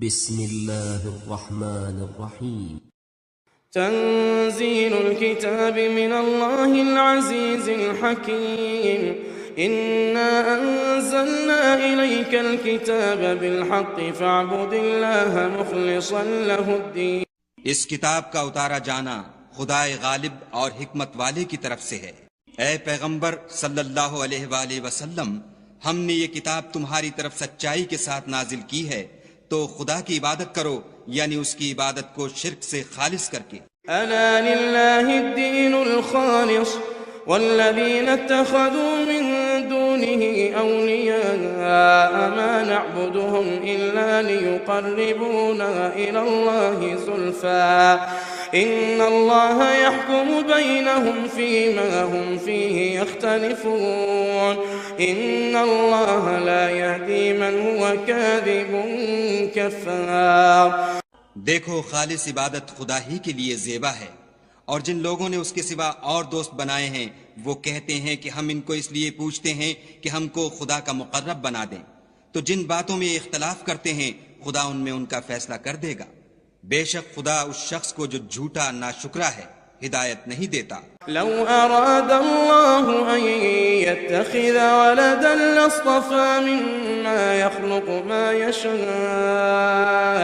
بسم الله الرحمن الرحيم تنزيل الكتاب من الله العزيز الحكيم إنا أنزلنا إليك الكتاب بالحق فاعبد الله مخلصا له الدين. اس کتاب کا اتارا جانا خدائے غالب اور حکمت والے کی طرف سے ہے. اے پیغمبر صلی اللہ علیہ وآلہ وسلم، ہم نے یہ کتاب تمہاری طرف سچائی کے ساتھ نازل کی ہے، تو خدا کی عبادت کرو، یعنی اس کی عبادت کو شرک سے خالص کر کے. ألا لله الدين الخالص والذين اتخذوا من دونه أولياء ما نعبدهم إلا ليقربونا إلى الله زلفى إن الله يحكم بينهم فيما هم فيه يختلفون إن الله لا يهدي من هو كاذب كفار. دیکھو، خالص عبادت خدا ہی کے لیے زیبا ہے، اور جن لوگوں نے اس کے سوا اور دوست بنائے ہیں وہ کہتے ہیں کہ ہم ان کو اس لیے پوچھتے ہیں کہ ہم کو خدا کا مقرب بنا دیں. تو جن باتوں میں اختلاف کرتے ہیں خدا ان میں ان کا فیصلہ کر دے گا. بے شک خدا اس شخص کو جو جھوٹا ناشکرا ہے ہدایت نہیں دیتا. لو أراد الله أن يتخذ ولدا لاصطفى مما يخلق ما يشاء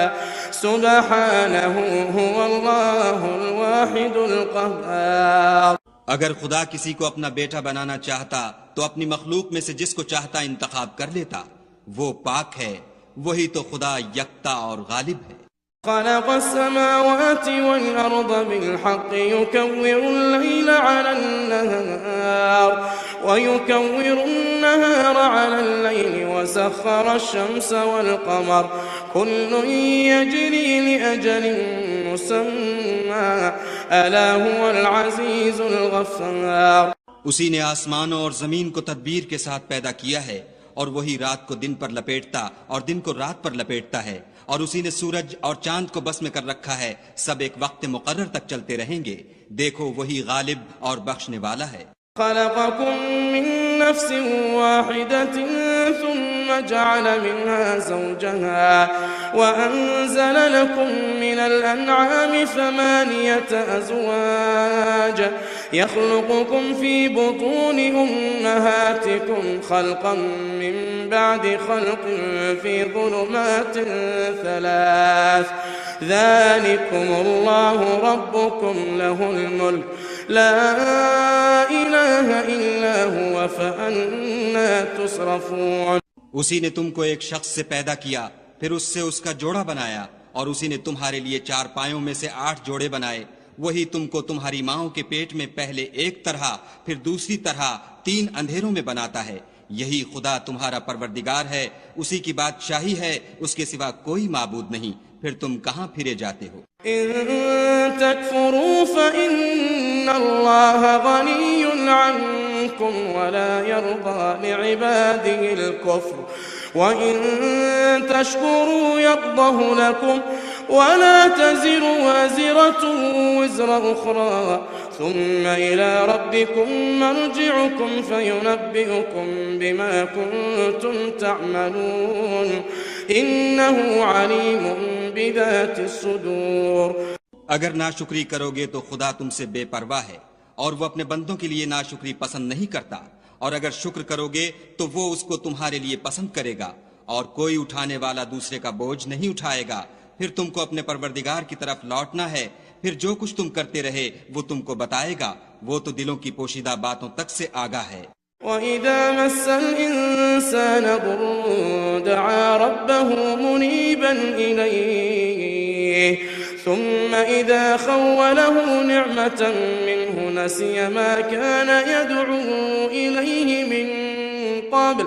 سبحانه هو الله الواحد القهار. اگر خدا کسی کو اپنا بیٹا بنانا چاہتا تو اپنی مخلوق میں سے جس کو چاہتا انتخاب کر لیتا. وہ پاک ہے، وہی تو خدا یکتا اور غالب ہے. خلق السماوات والأرض بالحق يكور الليل على النهار ويكور النهار على الليل وسخر الشمس والقمر كل يجري لأجل مسمى ألا هو العزيز الغفار. اسی نے آسمانوں اور زمین کو تدبیر کے ساتھ پیدا کیا ہے، اور وہی رات کو دن پر لپیٹتا اور دن کو رات پر لپیٹتا ہے، اور اسی نے سورج اور چاند کو بس میں کر رکھا ہے، سب ایک وقت مقرر تک چلتے رہیں گے. دیکھو، وہی غالب اور بخشنے والا ہے. خلقكم من نفس واحدة ثم جعل منها زوجها وأنزل لكم من الأنعام 8 أزواج يخلقكم في بطون أمهاتكم خلقا من بعد خلق في ظلمات 3 ذلكم الله ربكم له الملك لا إله إلا هو فأنا تصرفون. اسی نے تم کو ایک شخص سے پیدا کیا، پھر اس سے اس کا جوڑا بنایا، اور اسی نے تمہارے لیے 4 پایوں میں سے 8 جوڑے بنائے. وہی تم کو تمہاری ماؤں کے پیٹ میں پہلے ایک طرح پھر دوسری طرح 3 اندھیروں میں بناتا ہے. یہی خدا تمہارا پروردگار ہے، اسی کی بادشاہی ہے، اس کے سوا کوئی معبود نہیں. پھر تم کہاں پھرے جاتے ہو؟ إن تكفروا فإن الله غني عنكم ولا يرضى لعباده الكفر وإن تشكروا يرضه لكم ولا تزر وازرة وزر أخرى ثم إلى ربكم مرجعكم فينبئكم بما كنتم تعملون إنه عليم بذات الصدور. اگر ناشکری کرو گے تو خدا تم سے بے پرواہ ہے، اور وہ اپنے بندوں کے لیے ناشکری پسند نہیں کرتا. اور اگر شکر کرو گے تو وہ اس کو تمہارے لیے پسند کرے گا، اور کوئی اٹھانے والا دوسرے کا بوجھ نہیں اٹھائے گا. پھر تم کو اپنے پروردگار کی طرف لوٹنا ہے، پھر جو کچھ تم کرتے رہے وہ تم کو بتائے گا. وہ تو دلوں کی پوشیدہ باتوں تک سے آگاہ ہے. وَإِذَا مَسَّ الْإِنسَانَ ضُرٌّ دَعَا رَبَّهُ مُنِيبًا إِلَيْهِ ثُمَّ إِذَا خَوَّلَهُ نِعْمَةً مِّنْهُ نَسِيَ مَا كَانَ يَدْعُو إِلَيْهِ مِن قَبْلُ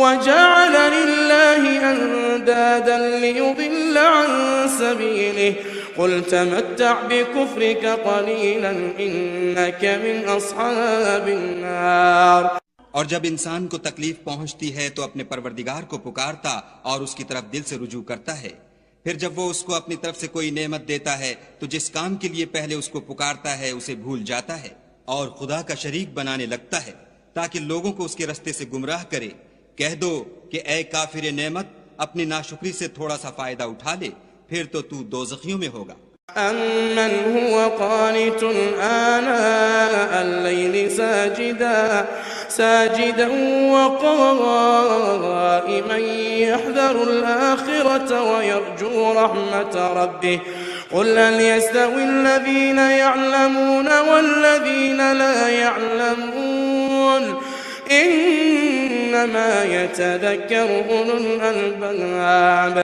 وَجَعَلَ لِلَّهِ أَندَادًا لِّيُضِلَّ عَن سَبِيلِهِ قُلْ تَمَتَّعْ بِكُفْرِكَ قَلِيلًا إِنَّكَ مِنْ أَصْحَابِ النَّارِ. اور جب انسان کو تکلیف پہنچتی ہے تو اپنے پروردگار کو پکارتا اور اس کی طرف دل سے رجوع کرتا ہے. پھر جب وہ اس کو اپنی طرف سے کوئی نعمت دیتا ہے تو جس کام کے لیے پہلے اس کو پکارتا ہے اسے بھول جاتا ہے اور خدا کا شریک بنانے لگتا ہے تاکہ لوگوں کو اس کے رستے سے گمراہ کرے. کہہ دو کہ اے کافر نعمت، اپنی ناشکری سے تھوڑا سا فائدہ اٹھا لے پھر تو تو دوزخیوں میں ہوگا۔ أَمَّنْ هُوَ قَانِتٌ آنَاءَ اللَّيْلِ سَاجِدًا وَقَائِمًا يَحْذَرُ الْآخِرَةَ وَيَرْجُو رَحْمَةَ رَبِّهِ قُلْ هَلْ يَسْتَوِي الَّذِينَ يَعْلَمُونَ وَالَّذِينَ لَا يَعْلَمُونَ إِنَّمَا يَتَذَكَّرُ أُولُو الْأَلْبَابِ۔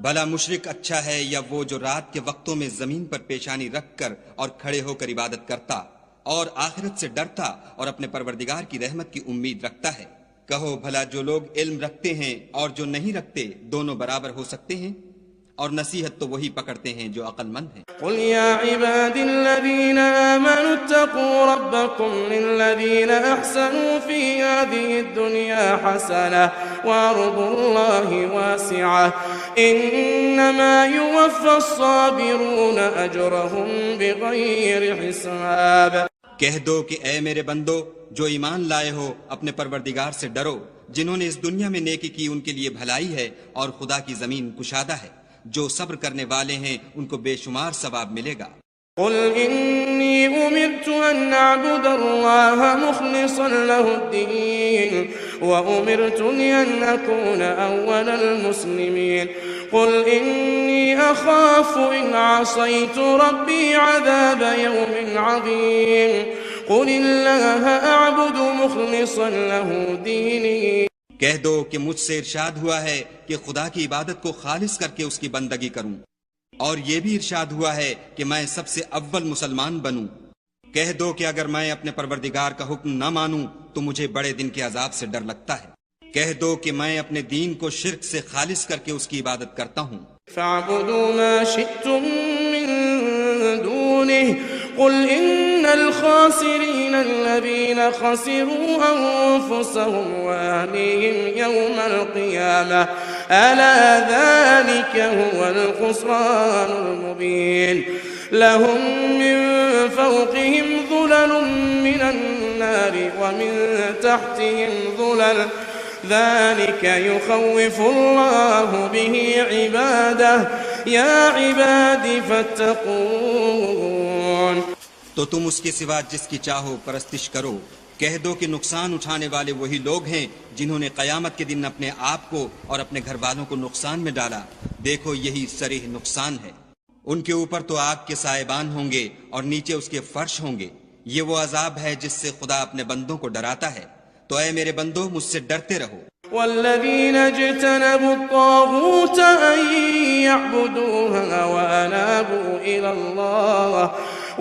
بھلا مشرک اچھا ہے یا وہ جو رات کے وقتوں میں زمین پر پیشانی رکھ کر اور کھڑے ہو کر عبادت کرتا اور آخرت سے ڈرتا اور اپنے پروردگار کی رحمت کی امید رکھتا ہے؟ کہو بھلا جو لوگ علم رکھتے ہیں اور جو نہیں رکھتے دونوں برابر ہو سکتے ہیں؟ اور نصیحت تو وہی پکڑتے ہیں جو عقل مند ہیں۔ قل يا عباد الذين آمنوا اتقوا ربكم للذين أحسنوا في هذه الدنيا حسنة وأرض الله واسعة إنما يوفى الصابرون أجرهم بغير حساب۔ کہہ دو کہ اے میرے بندو جو ایمان لائے ہو اپنے پروردگار سے ڈرو، جنہوں نے اس دنیا میں نیکی کی ان کے لیے بھلائی ہے اور خدا کی زمین کشادہ ہے، جو صبر کرنے والے ہیں ان کو بے شمار ثواب ملے گا۔ قل إني أمرت أن أعبد الله مخلصا له الدين وأمرت أن أكون أول المسلمين قل إني أخاف إن عصيت ربي عذاب يوم عظيم قل الله أعبد مخلصا له ديني۔ کہہ دو کہ مجھ سے ارشاد ہوا ہے کہ خدا کی عبادت کو خالص کر کے اس کی بندگی کروں، اور یہ بھی ارشاد ہوا ہے کہ میں سب سے اول مسلمان بنوں۔ کہہ دو کہ اگر میں اپنے پروردگار کا حکم نہ مانوں تو مجھے بڑے دن کے عذاب سے ڈر لگتا ہے۔ کہہ دو کہ میں اپنے دین کو شرک سے خالص کر کے اس کی عبادت کرتا ہوں۔ فاعبدوا ما شئتم من دونه قل إن الخاسرين الذين خسروا أنفسهم وأهليهم يوم القيامة ألا ذلك هو الخسران المبين لهم من فوقهم ظلل من النار ومن تحتهم ظلل ذلك يخوف الله به عباده يا عباد فاتقون۔ تو تم اس کے سوا جس کی چاہو پرستش کرو۔ کہہ دو کہ نقصان اٹھانے والے وہی لوگ ہیں جنہوں نے قیامت کے دن اپنے آپ کو اور اپنے گھر والوں کو نقصان میں ڈالا۔ دیکھو یہی صریح نقصان ہے۔ ان کے اوپر تو آگ کے سائبان ہوں گے اور نیچے اس کے فرش ہوں گے۔ یہ وہ عذاب ہے جس سے خدا اپنے بندوں کو ڈراتا ہے۔ تو اے میرے بندو مجھ سے ڈرتے رہو۔ والذين اجتنبوا الطاغوت أن يعبدوها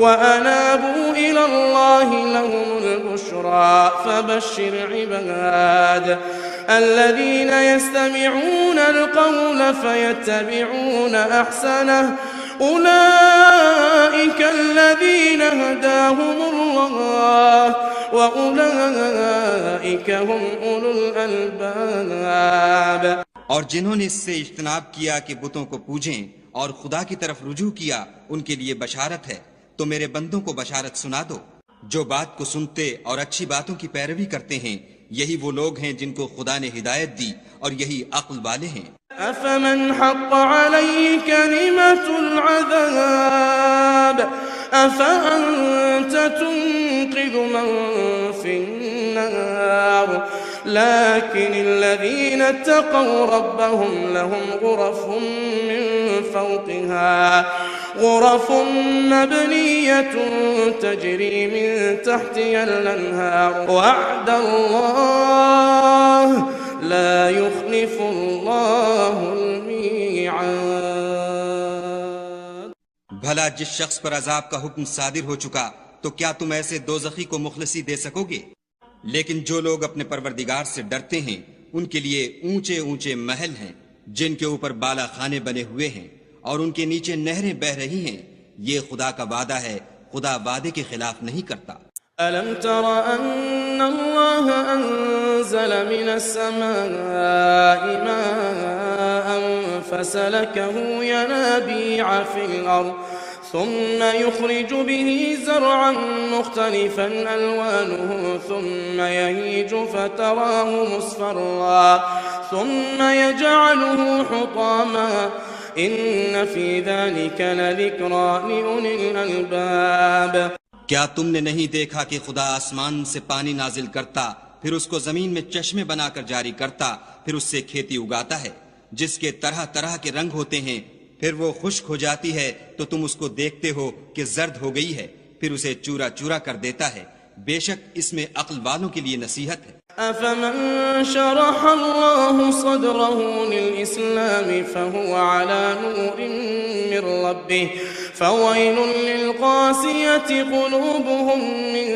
وأنابوا إلى الله لهم البشرى فبشر عباد الذين يستمعون القول فيتبعون أحسنه أولئك الذين هداهم الله وأولئك هم أولو الألباب۔ اور جنہوں نے اس سے اجتناب کیا کہ بتوں کو پوجیں اور خدا کی طرف رجوع کیا ان کے لیے بشارت ہے۔ تو میرے بندوں کو بشارت سنا دو جو بات کو سنتے اور اچھی باتوں کی پیروی کرتے ہیں، یہی وہ لوگ ہیں جن کو خدا نے ہدایت دی اور یہی عقل والے ہیں۔ أفمن حق عليه كلمة العذاب أفأنت تنقذ من في النار لكن الذين اتقوا ربهم لهم غرف مبنية تجري من تحتها الأنهار وعد الله لا يخلف الله الميعاد۔ بھلا جس شخص پر عذاب کا حکم صادر ہو چکا تو کیا تم ایسے دوزخی کو مخلصی دے سکو گے؟ لیکن جو لوگ اپنے پروردگار سے ڈرتے ہیں ان کے لیے اونچے اونچے محل ہیں جن کے اوپر بالا خانے بنے ہوئے ہیں اور ان کے نیچے نہریں بہ رہی ہیں۔ یہ خدا کا وعدہ ہے، خدا وعدے کے خلاف نہیں کرتا۔ ألم تر أن الله أنزل من السماء ماء فسلكه ينابيع في الأرض ثم يخرج به زرعا مختلفا ألوانه ثم يهيج فتراه مصفرا ثم يجعله حطاما إن في ذلك لذكرى لأولي الألباب. کیا تم نے نہیں دیکھا کہ خدا آسمان سے پانی نازل کرتا، پھر اس کو زمین میں چشمے بنا کر جاری کرتا، پھر اس سے کھیتی اگاتا ہے جس کے طرح طرح کے رنگ ہوتے ہیں، پھر وہ خشک ہو جاتی ہے تو تم اس کو دیکھتے ہو کہ زرد ہو گئی ہے، پھر اسے چورا چورا کر دیتا ہے. بے شک اس میں عقل والوں کے لیے نصیحت ہے. أفمن شرح الله صدره للإسلام فهو على نور من ربه فويل للقاسية قلوبهم من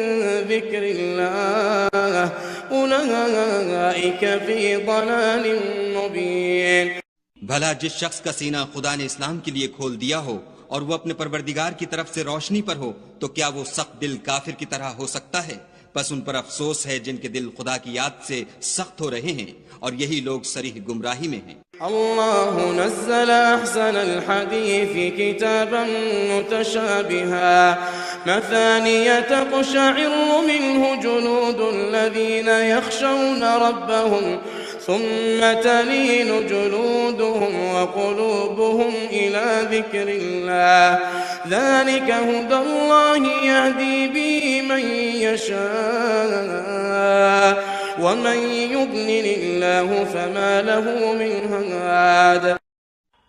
ذكر الله أولئك في ضلال مبين. بھلا جس شخص کا سینہ خدا نے اسلام کے لیے کھول دیا ہو اور وہ اپنے پروردگار کی طرف سے روشنی پر ہو تو کیا وہ سخت دل کافر کی طرح ہو سکتا ہے؟ بس ان پر افسوس ہے جن کے دل خدا کی یاد سے سخت ہو رہے ہیں اور یہی لوگ صریح گمراہی میں ہیں. اللہ نزل احسن الحدیث کتابا متشابہا مثانیہ تقشعر منه جلود الذین یخشون ربهم ثم تلين جلودهم وقلوبهم إلى ذكر الله ذلك هدى الله يهدي به من يشاء ومن يضلل الله فما له من هاد.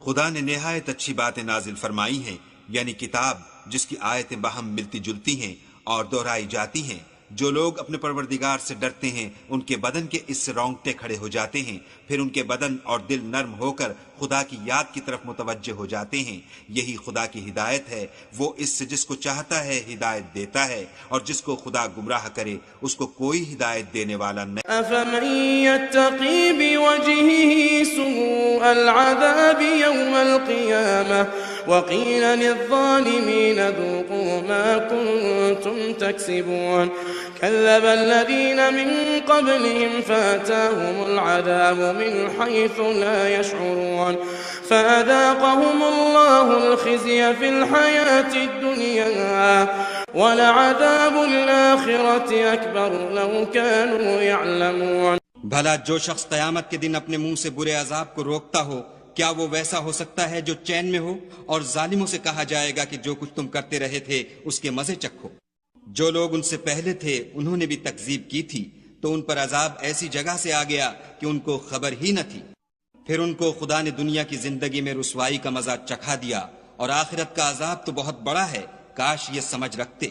خدا نے نہایت اچھی باتیں نازل فرمائی ہیں، یعنی کتاب جس کی آیتیں باہم ملتی جلتی ہیں اور دہرائی جاتی ہیں. جو لوگ اپنے پروردگار سے ڈرتے ہیں ان کے بدن کے اس سے رونگٹے کھڑے ہو جاتے ہیں، پھر ان کے بدن اور دل نرم ہو کر خدا کی یاد کی طرف متوجہ ہو جاتے ہیں. یہی خدا کی ہدایت ہے، وہ اس سے جس کو چاہتا ہے ہدایت دیتا ہے اور جس کو خدا گمراہ کرے اس کو کوئی ہدایت دینے والا نہیں. أفمن يتقي بوجهه سوء العذاب يوم القيامة وقيل للظالمين ذوقوا ما كنتم تكسبون كذب الذين من قبلهم فأتاهم العذاب من حيث لا يشعرون فأذاقهم الله الخزي في الحياة الدنيا ولعذاب الآخرة أكبر لو كانوا يعلمون. بھلا جو شخص قیامت کے دن اپنے منہ سے برے عذاب کو روکتا ہو کیا وہ ویسا ہو سکتا ہے جو چین میں ہو؟ اور ظالموں سے کہا جائے گا کہ جو کچھ تم کرتے رہے تھے اس کے مزے چکھو. جو لوگ ان سے پہلے تھے انہوں نے بھی تکذیب کی تھی تو ان پر عذاب ایسی جگہ سے آ گیا کہ ان کو خبر ہی نہ تھی. پھر ان کو خدا نے دنیا کی زندگی میں رسوائی کا مزہ چکھا دیا اور آخرت کا عذاب تو بہت بڑا ہے، کاش یہ سمجھ رکھتے.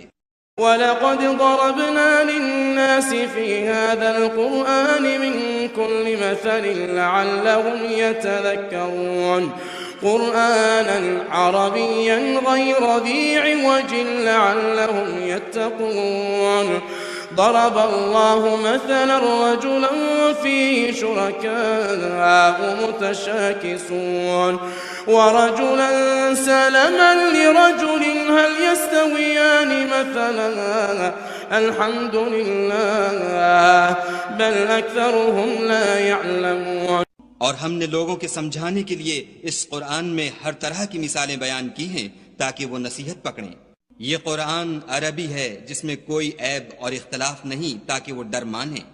وَلَقَدْ ضَرَبْنَا لِلنَّاسِ فِي هَذَا الْقُرْآنِ مِنْ كُلِّ مَثَلٍ لَعَلَّهُمْ يَتَذَكَّرُونَ قُرْآنًا عَرَبِيًّا غَيْرَ ذِي عِوَجٍ لَعَلَّهُمْ يَتَّقُونَ. ضرب الله مثلا رجلا فيه شركاء متشاكسون ورجلا سلما لرجل هل يستويان مثلا الحمد لله بل أكثرهم لا يعلمون. اور ہم نے لوگوں کے سمجھانے کے لیے اس قرآن میں ہر طرح کی مثالیں بیان کی ہیں تاکہ وہ نصیحت پکڑیں. یہ قرآن عربی ہے جس میں کوئی عیب اور اختلاف نہیں تاکہ وہ ڈر مانیں.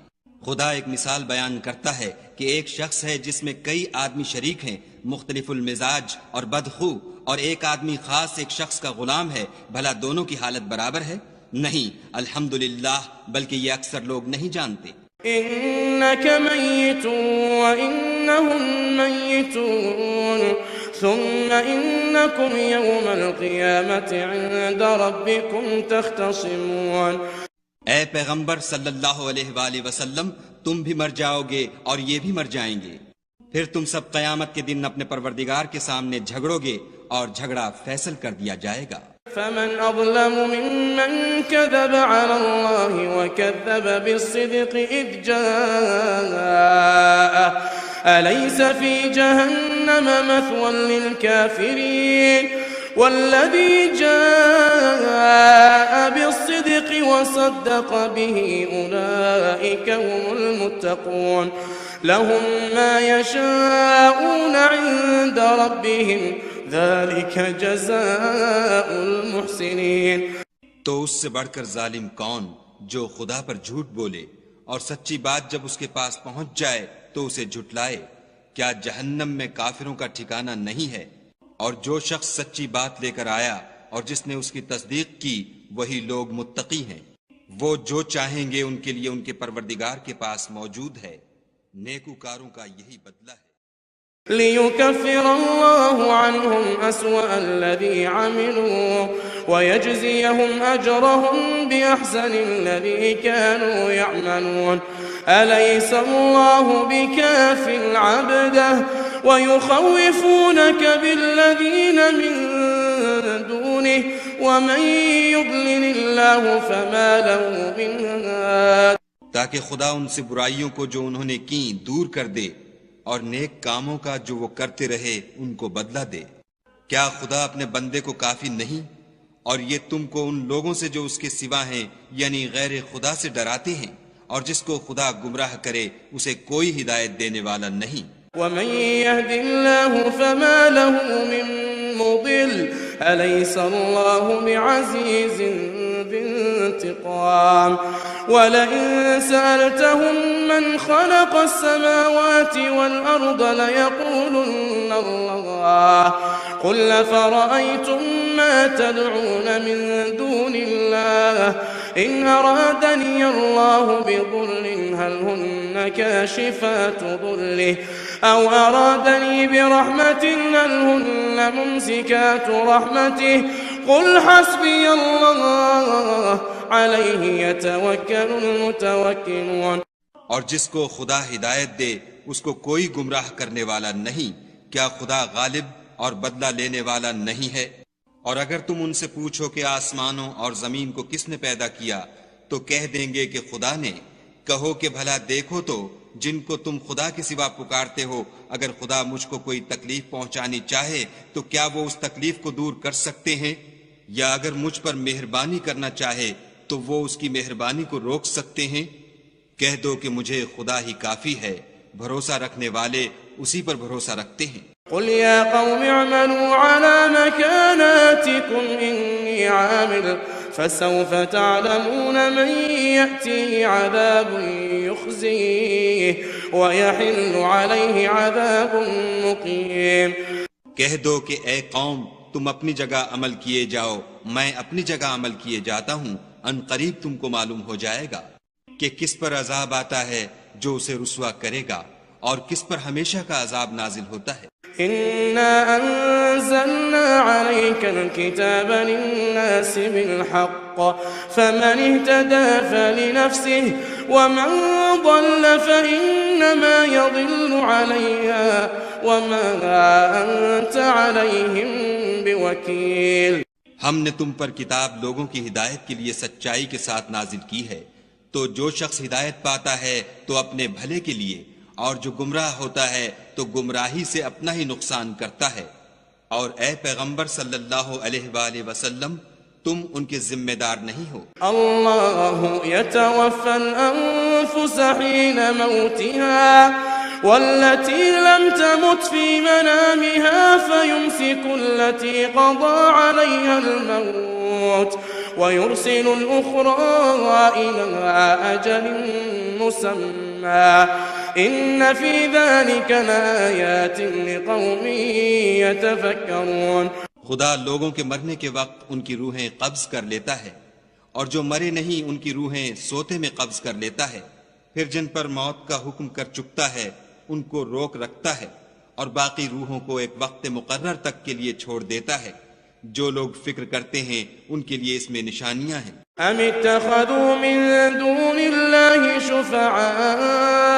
خدا ایک مثال بیان کرتا ہے کہ ایک شخص ہے جس میں کئی آدمی شریک ہیں مختلف المزاج اور بدخو، اور ایک آدمی خاص ایک شخص کا غلام ہے. بھلا دونوں کی حالت برابر ہے؟ نہیں، الحمدللہ، بلکہ یہ اکثر لوگ نہیں جانتے. إنك ميت وإنهم ميتون ثم إنكم يوم القيامة عند ربكم تختصمون. اے پیغمبر صلی اللہ علیہ وآلہ وسلم، تم بھی مر جاؤ گے اور یہ بھی مر جائیں گے، پھر تم سب قیامت کے دن اپنے پروردگار کے سامنے جھگڑو گے اور جھگڑا فیصل کر دیا جائے گا. فمن أظلم ممن كذب على الله وكذب بالصدق إذ جاءه أليس في جهنم مثوى للكافرين والذي جاء بالصدق وصدق به أولئك هم المتقون لهم ما يشاءون عند ربهم ذلك جزاء المحسنين. تو اس سے بڑھ کر ظالم کون جو خدا پر جھوٹ بولے اور سچی بات جب اس کے پاس پہنچ جائے تو اسے جھٹلائے. کیا جہنم میں کافروں کا ٹھکانہ نہیں ہے؟ اور جو شخص سچی بات لے کر آیا اور جس نے اس کی تصدیق کی وہی لوگ متقی ہیں. وہ جو چاہیں گے ان کے لیے ان کے پروردگار کے پاس موجود ہے. نیکوکاروں کا یہی بدلہ ہے. ليكفر الله عنهم أسوأ الذي عملوا ويجزيهم أجرهم بأحسن الذي كانوا يعملون. أليس الله بكاف عبده ويخوفونك بالذين من دونه ومن يضلل الله فما له من هاد. تاکہ خدا ان سے برائیوں کو جو انہوں نے کی دور کر دے اور نیک کاموں کا جو وہ کرتے رہے ان کو بدلہ دے. کیا خدا اپنے بندے کو کافی نہیں؟ اور یہ تم کو ان لوگوں سے جو اس کے سوا ہیں یعنی غیر خدا سے ڈراتے ہیں، اور جس کو خدا گمراہ کرے اسے کوئی ہدایت دینے والا نہیں. ومن يهد الله فما له من مضل أليس الله بعزيز ذي انتقام. ولئن سألتهم من خلق السماوات والأرض ليقولن الله قل فرأيتم ما تدعون من دون الله إن أرادني الله بضر هل هن كاشفات ضره أو أرادني برحمة هل هن ممسكات رحمته قل حسبي الله عليه يتوكل المتوكلون. اور جس کو خدا ہدایت دے اس کو کوئی گمراہ کرنے والا نہیں. کیا خدا غالب اور بدلہ لینے والا نہیں ہے؟ اور اگر تم ان سے پوچھو کہ آسمانوں اور زمین کو کس نے پیدا کیا تو کہہ دیں گے کہ خدا نے. کہو کہ بھلا دیکھو تو جن کو تم خدا کے سوا پکارتے ہو اگر خدا مجھ کو کوئی تکلیف پہنچانی چاہے تو کیا وہ اس تکلیف کو دور کر سکتے ہیں؟ یا اگر مجھ پر مہربانی کرنا چاہے تو وہ اس کی مہربانی کو روک سکتے ہیں؟ کہہ دو کہ مجھے خدا ہی کافی ہے. بھروسہ رکھنے والے اسی پر بھروسہ رکھتے ہیں. قل يا قوم اعملوا على مكاناتكم إني عامل فسوف تعلمون من يأتيه عذاب يخزيه ويحل عليه عذاب مقيم. کہہ دو کہ اے قوم تم اپنی جگہ عمل کیے جاؤ، میں اپنی جگہ عمل کیے جاتا ہوں. ان قریب تم کو معلوم ہو جائے گا کہ کس پر عذاب آتا ہے جو اسے رسوا کرے گا اور کس پر ہمیشہ کا عذاب نازل ہوتا ہے. إنا أنزلنا عليك الكتاب للناس بالحق فمن اهتدى فلنفسه ومن ضل فإنما يضل عليها وما أنت عليهم بوكيل. ہم نے تم پر کتاب لوگوں کی ہدایت کے لیے سچائی کے ساتھ نازل کی ہے، تو جو شخص ہدایت پاتا ہے تو اپنے بھلے کے لیے، اور جو گمراہ ہوتا ہے تو گمراہی سے اپنا ہی نقصان کرتا ہے. اور اے پیغمبر صلی اللہ علیہ وآلہ وسلم تم ان کے ذمہ دار نہیں ہو. اللہ يتوفى الأنفس حين موتها والتي لم تمت في منامها فيمسك التي قضى عليها الموت ويرسل الأخرى إلى أجل مسمى إن في ذلك لآيات لقوم يتفكرون. خدا لوگوں کے مرنے کے وقت ان کی روحیں قبض کر لیتا ہے، اور جو مرے نہیں ان کی روحیں سوتے میں قبض کر لیتا ہے. پھر جن پر موت کا حکم کر چکتا ہے ان کو روک رکھتا ہے، اور باقی روحوں کو ایک وقت مقرر تک کے لیے چھوڑ دیتا ہے. جو لوگ فکر کرتے ہیں ان کے لیے اس میں نشانیاں ہیں. ام اتخذوا من دون الله شفعاء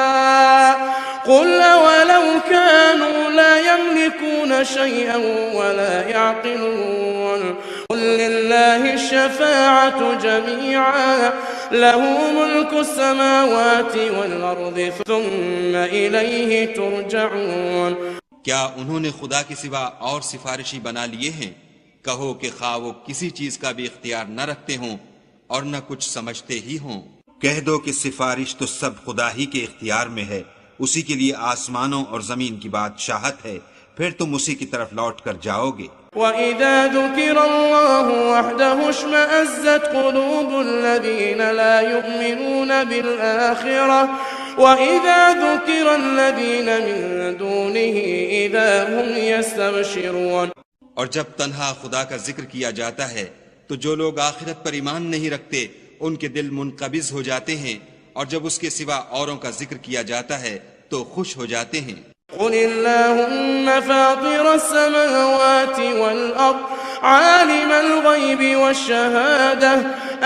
قل ولو كانوا لا يملكون شيئا ولا يعقلون قل لله الشفاعة جميعا له ملك السماوات والأرض ثم إليه ترجعون. کیا انہوں نے خدا کے سوا اور سفارشی بنا لیے ہیں؟ کہو کہ خواہ وہ کسی چیز کا بھی اختیار نہ رکھتے ہوں اور نہ کچھ سمجھتے ہی ہوں. کہہ دو کہ سفارش تو سب خدا ہی کے اختیار میں ہے. اسی کے لیے آسمانوں اور زمین کی بادشاہت ہے. پھر تم اسی کی طرف لوٹ کر جاؤ گے۔ وَإِذَا ذُكِرَ اللَّهُ وَحْدَهُ اشْمَأَزَّتْ قُلُوبُ الَّذِينَ لَا يُؤْمِنُونَ بِالْآخِرَةِ وَإِذَا ذُكِرَ الَّذِينَ مِن دُونِهِ إِذَا هُمْ يَسْتَبْشِرُونَ۔ اور جب تنہا خدا کا ذکر کیا جاتا ہے تو جو لوگ آخرت پر ایمان نہیں رکھتے ان کے دل منقبض ہو جاتے ہیں، اور جب اس کے سوا اوروں کا ذکر کیا جاتا ہے تو خوش ہو جاتے ہیں۔ قل اللهم فاطر السماوات والأرض عالم الغيب والشهادة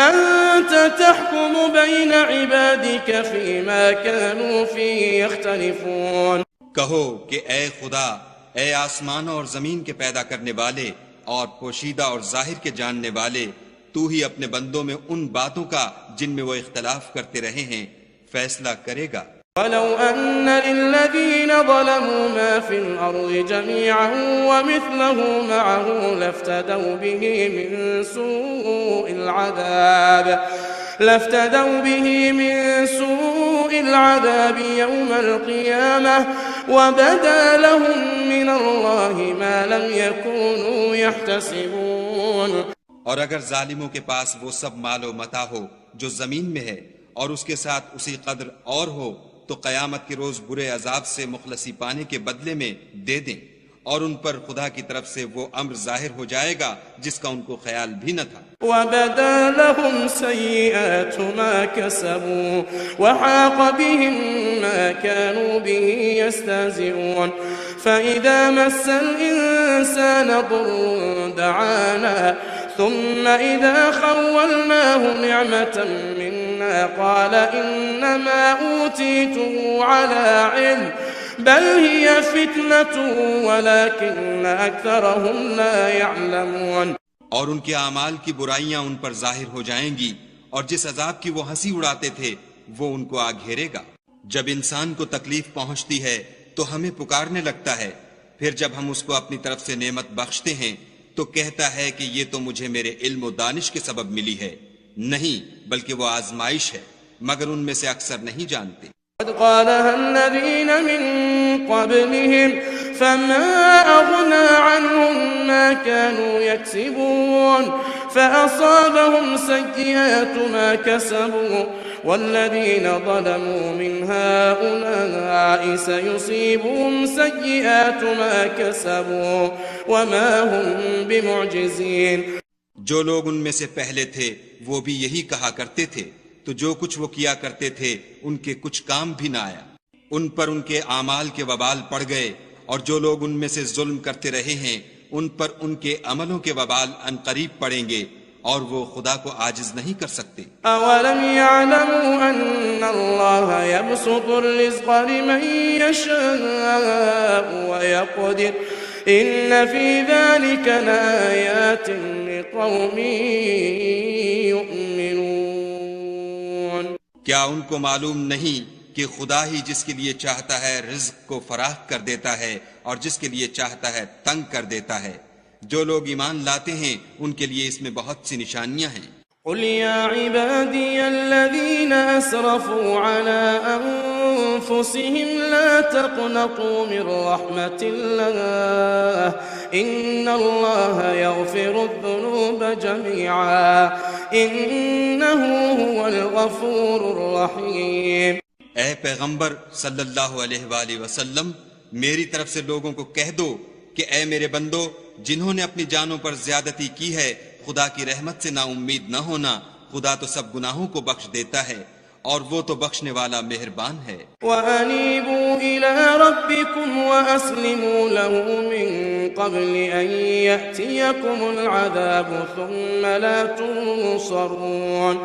أنت تحكم بين عبادك فيما كانوا فيه يختلفون۔ کہو کہ اے خدا، اے آسمانوں اور زمین کے پیدا کرنے والے اور پوشیدہ اور ظاہر کے جاننے والے، تو ہی اپنے بندوں میں ان باتوں کا جن میں وہ اختلاف کرتے رہے ہیں فیصلہ کرے گا۔ وَلَوْ أَنَّ لِلَّذِينَ ظَلَمُوا مَا فِي الْأَرْضِ جَمِيعًا وَمِثْلَهُ مَعَهُ لَافْتَدَوْا بِهِ مِن سُوءِ الْعَذَابِ يَوْمَ الْقِيَامَةِ وَبَدَا لَهُم مِّنَ اللَّهِ مَا لَمْ يَكُونُوا يَحْتَسِبُونَ۔ اور اگر ظالموں کے پاس وہ سب مال و متاع ہو جو زمین میں ہے اور اس کے ساتھ اسی قدر اور ہو تو قیامت کے روز برے عذاب سے مخلصی پانے کے بدلے میں دے دیں، اور ان پر خدا کی طرف سے وہ امر ظاہر ہو جائے گا جس کا ان کو خیال بھی نہ تھا۔ وَبَدَا لَهُمْ سَيِّئَاتُ مَا كَسَبُوا وَحَاقَ بِهِم مَّا كَانُوا بِهِ يَسْتَهْزِئُونَ فَإِذَا مَسَّ الْإِنسَانَ ضُرٌّ دَعَانَا ثم إذا خولناه نعمة منا قال إنما أوتيته على علم بل هي فتنة ولكن أكثرهم لا يعلمون۔ اور ان کے اعمال کی برائیاں ان پر ظاہر ہو جائیں گی، اور جس عذاب کی وہ ہنسی اڑاتے تھے وہ ان کو آ گھیرے گا۔ جب انسان کو تکلیف پہنچتی ہے تو ہمیں پکارنے لگتا ہے، پھر جب ہم اس کو اپنی طرف سے نعمت بخشتے ہیں تو کہتا ہے کہ یہ تو مجھے میرے علم و دانش کے سبب ملی ہے، نہیں بلکہ وہ آزمائش ہے، مگر ان میں سے اکثر نہیں جانتے۔ قد قالها الذين من قبلهم فما أغنى عنهم ما كانوا يكسبون فأصابهم سيئات ما كسبوا والذين ظلموا من هؤلاء سيصيبهم سيئات ما كسبوا وما هم بمعجزين۔ جو لوگ ان میں سے پہلے تھے وہ بھی یہی کہا کرتے تھے، تو جو کچھ وہ کیا کرتے تھے ان کے کچھ کام بھی نہ آیا، ان پر ان کے اعمال کے وبال پڑ گئے، اور جو لوگ ان میں سے ظلم کرتے رہے ہیں ان پر ان کے عملوں کے وبال عنقریب پڑیں گے، اور وہ خدا کو عاجز نہیں کر سکتے۔ اولم يعلموا ان اللہ يبسط الرزق لمن يشاء ويقدر ان في ذلك لآيات لقوم يؤمنون۔ کیا ان کو معلوم نہیں کہ خدا ہی جس کے لیے چاہتا ہے رزق کو فراخ کر دیتا ہے اور جس کے لیے چاہتا ہے تنگ کر دیتا ہے؟ جو لوگ ایمان لاتے ہیں ان کے لیے اس میں بہت سی نشانیاں ہیں۔ قل يا عبادي الذين أسرفوا على أنفسهم لا تقنطوا من رحمة الله إن الله يغفر الذنوب جميعا إنه هو الغفور الرحيم۔ اے پیغمبر صلی اللہ علیہ وآلہ وسلم، میری طرف سے لوگوں کو کہہ دو کہ اے میرے بندو، جنہوں نے اپنی جانوں پر زیادتی کی ہے خدا کی رحمت سے نا امید نہ ہونا، خدا تو سب گناہوں کو بخش دیتا ہے اور وہ تو بخشنے والا مہربان ہے۔ وَأَنِيبُوا إِلَىٰ رَبِّكُمْ وَأَسْلِمُوا لَهُ مِن قَبْلِ أَن يَأْتِيَكُمُ الْعَذَابُ ثُمَّ لَا تُنصَرُونَ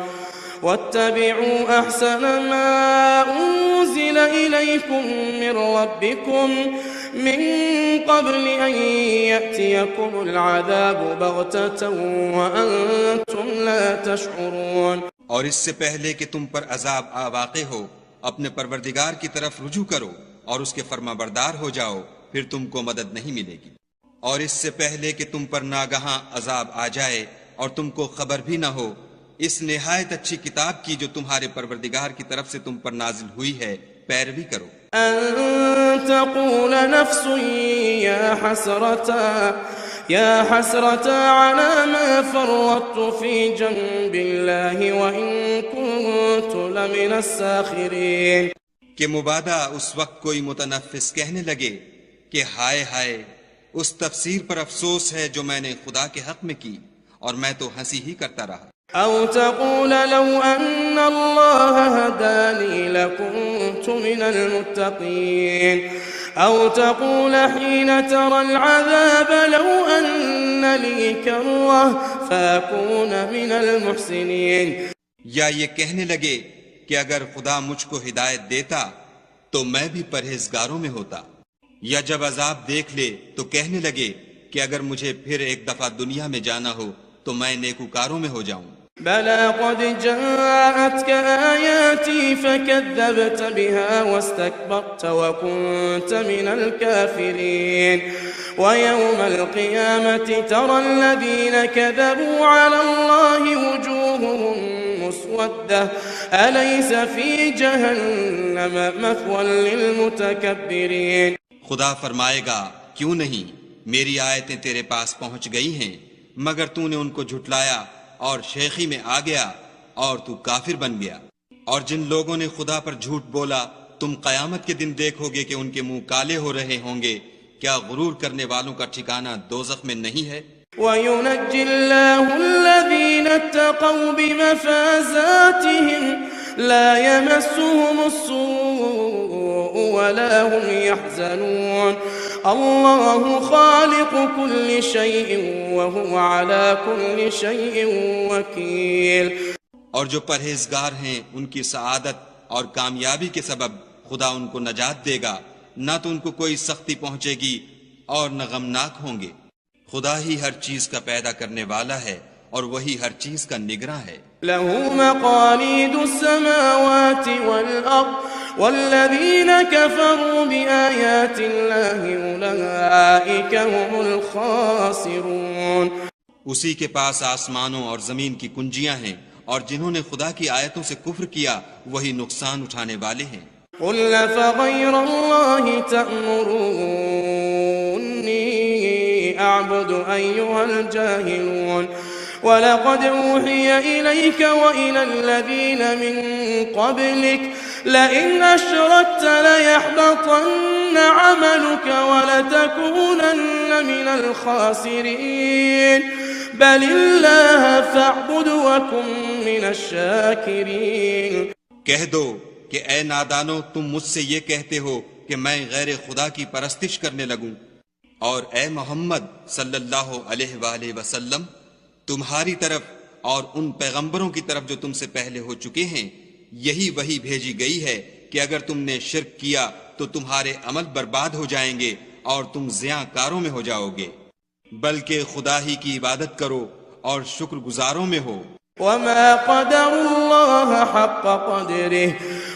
وَاتَّبِعُوا أَحْسَنَ مَا أُنزِلَ إِلَيْكُم مِّن رَّبِّكُم من قبل أن يأتيكم العذاب بغتة وأنتم لا تشعرون۔ اور اس سے پہلے کہ تم پر عذاب واقع ہو اپنے پروردگار کی طرف رجوع کرو اور اس کے فرما بردار ہو جاؤ، پھر تم کو مدد نہیں ملے گی۔ اور اس سے پہلے کہ تم پر ناگہاں عذاب آ جائے اور تم کو خبر بھی نہ ہو، اس نہایت اچھی کتاب کی جو تمہارے پروردگار کی طرف سے تم پر نازل ہوئی ہے پیروی کرو۔ أن تقول نفس يا حسرة على ما فرطت في جنب الله وإن كنت لمن الساخرين. کہ مبادا اس وقت کوئی متنفس کہنے لگے کہ ہائے ہائے، اس تفسیر پر افسوس ہے جو میں نے خدا کے حق میں کی، اور میں تو ہنسی ہی کرتا رہا. أو تقول لو أن الله هداني لكنت من المتقين. أو تقول حين ترى العذاب لو أن لي كرة فأكون من المحسنين. یا یہ کہنے لگے کہ اگر خدا مجھ کو ہدایت دیتا تو میں بھی پرہیزگاروں میں ہوتا. یا جب عذاب دیکھ لے تو کہنے لگے کہ اگر مجھے پھر ایک دفعہ دنیا میں جانا ہو تو میں نیکوکاروں میں ہو جاؤں. بلى قد جاءتك آياتي فكذبت بها واستكبرت وكنت من الكافرين. ويوم القيامة ترى الذين كذبوا على الله وجوههم مسودة أليس في جهنم مثوى للمتكبرين. خدا فرمائے گا کیوں نہیں میری آیتیں تیرے پاس پہنچ گئی ہیں مگر تو نے ان کو جھٹلایا اور شیخی میں آ گیا اور تو کافر بن گیا. اور جن لوگوں نے خدا پر جھوٹ بولا تم قیامت کے دن دیکھو گے کہ ان کے منہ کالے ہو رہے ہوں گے. کیا غرور کرنے والوں کا ٹھکانہ دوزخ میں نہیں ہے؟ وَيُنَجِّي اللَّهُ الَّذِينَ اتَّقَوْا بِمَفَازَاتِهِمْ لَا يَمَسُّهُمُ السُّوءُ وَلَا هُمْ يَحْزَنُونَ. اللہ خالق كل شيء وهو على كل شيء وكيل. اور جو پرہیزگار ہیں ان کی سعادت اور کامیابی کے سبب خدا ان کو نجات دے گا، نہ تو ان کو کوئی سختی پہنچے گی اور نہ غمناک ہوں گے. خدا ہی ہر چیز کا پیدا کرنے والا ہے اور وہی ہر چیز کا نگراں ہے. له مقاليد السماوات والأرض والذين كفروا بآيات الله أولئك هم الخاسرون. اسی کے پاس آسمانوں اور زمین کی کنجیاں ہیں، اور جنہوں نے خدا کی آیتوں سے کفر کیا وہی نقصان اٹھانے والے ہیں. قل فغير الله تأمروني أعبد أيها الجاهلون. وَلَقَدْ أُوحِيَ إِلَيْكَ وَإِلَى الَّذِينَ مِن قَبْلِكَ لَئِنْ أَشْرَكْتَ لَيَحْبَطَنَّ عَمَلُكَ وَلَتَكُونَنَّ مِنَ الْخَاسِرِينَ. بَلِ اللَّهَ فَاعْبُدْ وَكُن مِّنَ الشَّاكِرِينَ. کہہ دو کہ اے نادانو، تم مجھ سے یہ کہتے ہو کہ میں غیر خدا کی پرستش کرنے لگوں، اور اے محمد صلی اللہ علیہ وآلہ وسلم تمہاری طرف اور ان پیغمبروں کی طرف جو تم سے پہلے ہو چکے ہیں یہی وحی بھیجی گئی ہے کہ اگر تم نے شرک کیا تو تمہارے عمل برباد ہو جائیں گے اور تم زیاں کاروں میں ہو جاؤ گے، بلکہ خدا ہی کی عبادت کرو اور شکر گزاروں میں ہو. وما قدر الله حق قدره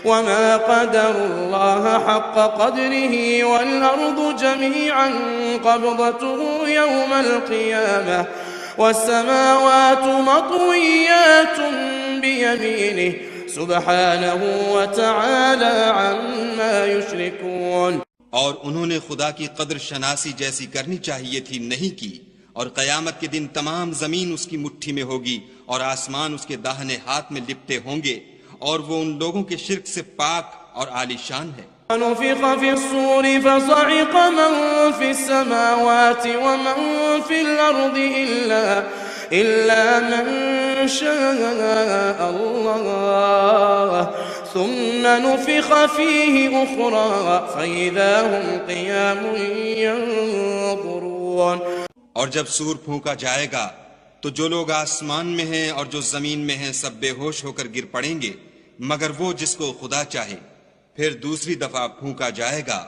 وما قدر الله حق قدره والأرض جميعا قبضته يوم القيامة والسماوات مطويات بيمينه سبحانه وتعالى عما يشركون. اور انہوں نے خدا کی قدر شناسی جیسی کرنی چاہیے تھی، نہیں کی. اور قیامت کے دن تمام زمین اس کی مٹھی میں ہوگی اور آسمان اس کے داہنے ہاتھ میں لپٹے ہوں گے، اور وہ ان لوگوں کے شرک سے پاک اور عالی شان ہے. ونفخ في الصور فصعق من في السماوات ومن في الأرض إلا من شاء الله ثم نفخ فيه أخرى فإذا هم قيام ينظرون. اور جب سور پھونکا جائے گا تو جو لوگ آسمان میں ہیں اور جو زمین میں ہیں سب بے ہوش ہو کر گر پڑیں گے مگر وہ جس کو خدا چاہے. پھر دوسری دفعہ پھونکا جائے گا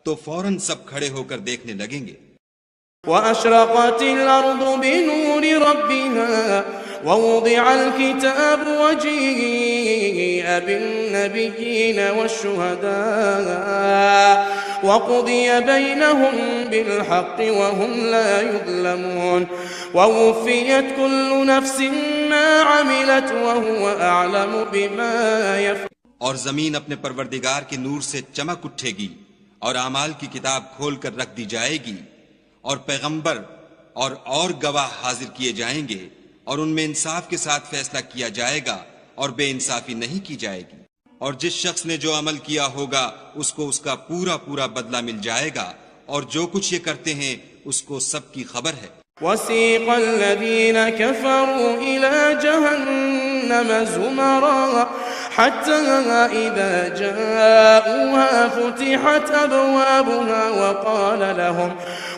تو فوراً سب کھڑے ہو کر دیکھنے لگیں گے. وَأَشْرَقَتِ الْأَرْضُ بِنُورِ رَبِّهَا وَوُضِعَ الْكِتَابُ وَجِيءَ بِالنَّبِيِّينَ وَالشُّهَدَاءِ وَقُضِيَ بَيْنَهُم بِالْحَقِّ وَهُمْ لَا يُظْلَمُونَ. وَوُفِّيَتْ كُلُّ نَفْسٍ مَّا عَمِلَتْ وَهُوَ أَعْلَمُ بِمَا يَفْعَلُونَ. اور زمین اپنے پروردگار کے نور سے چمک اٹھے گی اور اعمال کی کتاب کھول کر رکھ دی جائے گی اور پیغمبر اور گواہ حاضر کیے جائیں گے اور ان میں انصاف کے ساتھ فیصلہ کیا جائے گا اور بے انصافی نہیں کی جائے گی، اور جس شخص نے جو عمل کیا ہوگا اس کو اس کا پورا پورا بدلہ مل جائے گا، اور جو کچھ یہ کرتے ہیں اس کو سب کی خبر ہے۔ وسيق الذين كفروا إلى جهنم زمرا حتى إذا جاءوها فتحت أبوابها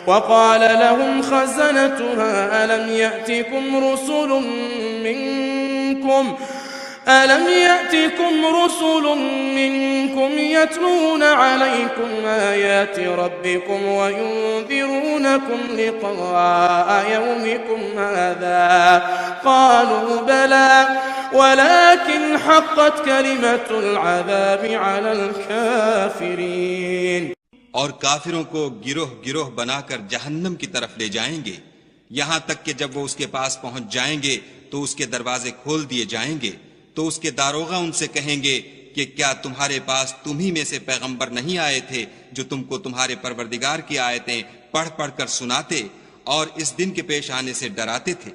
وقال لهم خزنتها ألم يأتكم رسل منكم يتلون عليكم آيات ربكم وينذرونكم لقاء يومكم هذا قالوا بلى ولكن حقت كلمة العذاب على الكافرين۔ اور کافروں کو گروہ گروہ بنا کر جہنم کی طرف لے جائیں گے، یہاں تک کہ جب وہ اس کے پاس پہنچ جائیں گے تو اس کے دروازے کھول دیے جائیں گے، تو اس کے داروغہ ان سے کہیں گے کہ کیا تمہارے پاس تمہی میں سے پیغمبر نہیں آئے تھے جو تم کو تمہارے پروردگار کی آیتیں پڑھ پڑھ کر سناتے اور اس دن کے پیش آنے سے ڈراتے تھے؟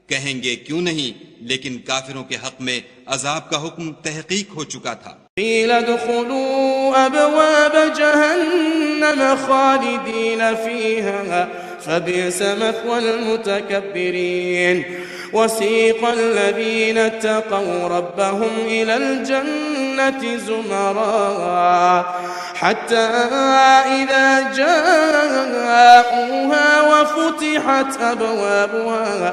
کہیں گے کیوں نہیں، لیکن کافروں کے حق میں عذاب کا حکم تحقیق ہو چکا تھا۔ قیل ادخلوا ابواب جہنم خالدین فیہا فبئس مثوى المتکبرین۔ وسيق الذين اتقوا ربهم إلى الجنة زمرا حتى إذا جاءوها وفتحت أبوابها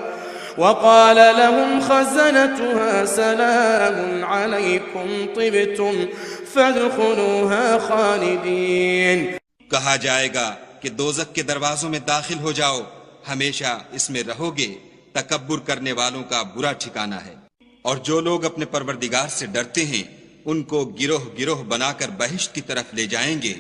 وقال لهم خزنتها سلام عليكم طبتم فادخلوها خالدين۔ کہا جائے گا کہ دوزخ کے دروازوں میں داخل ہو جاؤ، ہمیشہ اس میں رہو گے، تکبر کرنے والوں کا برا ٹھکانہ ہے۔ اور جو لوگ اپنے پروردگار سے ڈرتے ہیں ان کو گروہ گروہ بنا کر بہشت کی طرف لے جائیں گے،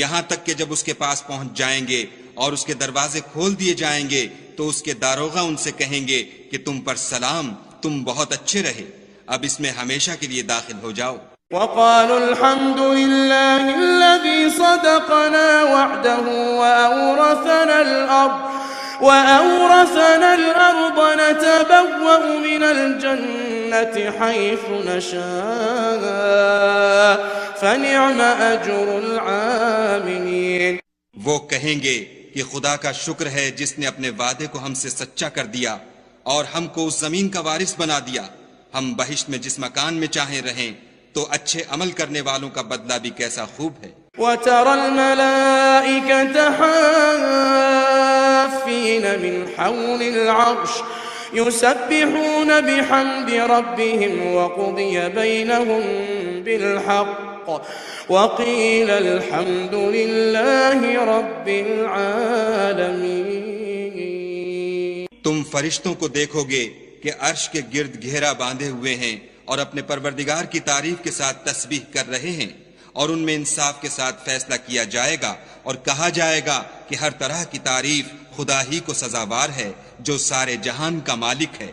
یہاں تک کہ جب اس کے پاس پہنچ جائیں گے اور اس کے دروازے کھول دیے جائیں گے تو اس کے داروغہ ان سے کہیں گے کہ تم پر سلام، تم بہت اچھے رہے، اب اس میں ہمیشہ کے لیے داخل ہو جاؤ۔ وقالوا الحمد لله الذي صدقنا وعده وأورثنا الأرض نتبوأ من الجنة حيث نشاء فنعم أجر العاملين۔ وہ کہیں گے کہ خدا کا شکر ہے جس نے اپنے وعدے کو ہم سے سچا کر دیا اور ہم کو اس زمین کا وارث بنا دیا، ہم بہشت میں جس مکان میں چاہیں رہیں، تو اچھے عمل کرنے والوں کا بدلہ بھی کیسا خوب ہے۔ وترى الملائكة حافين من حول العرش يسبحون بحمد ربهم وقضي بينهم بالحق وقيل الحمد لله رب العالمين۔ تم فرشتوں کو دیکھو گے کہ عرش کے گرد گھیرا باندھے ہوئے ہیں اور اپنے پروردگار کی تعریف کے ساتھ تسبیح کر رہے ہیں، اور ان میں انصاف کے ساتھ فیصلہ کیا جائے گا اور کہا جائے گا کہ ہر طرح کی تعریف خدا ہی کو سزاوار ہے جو سارے جہان کا مالک ہے۔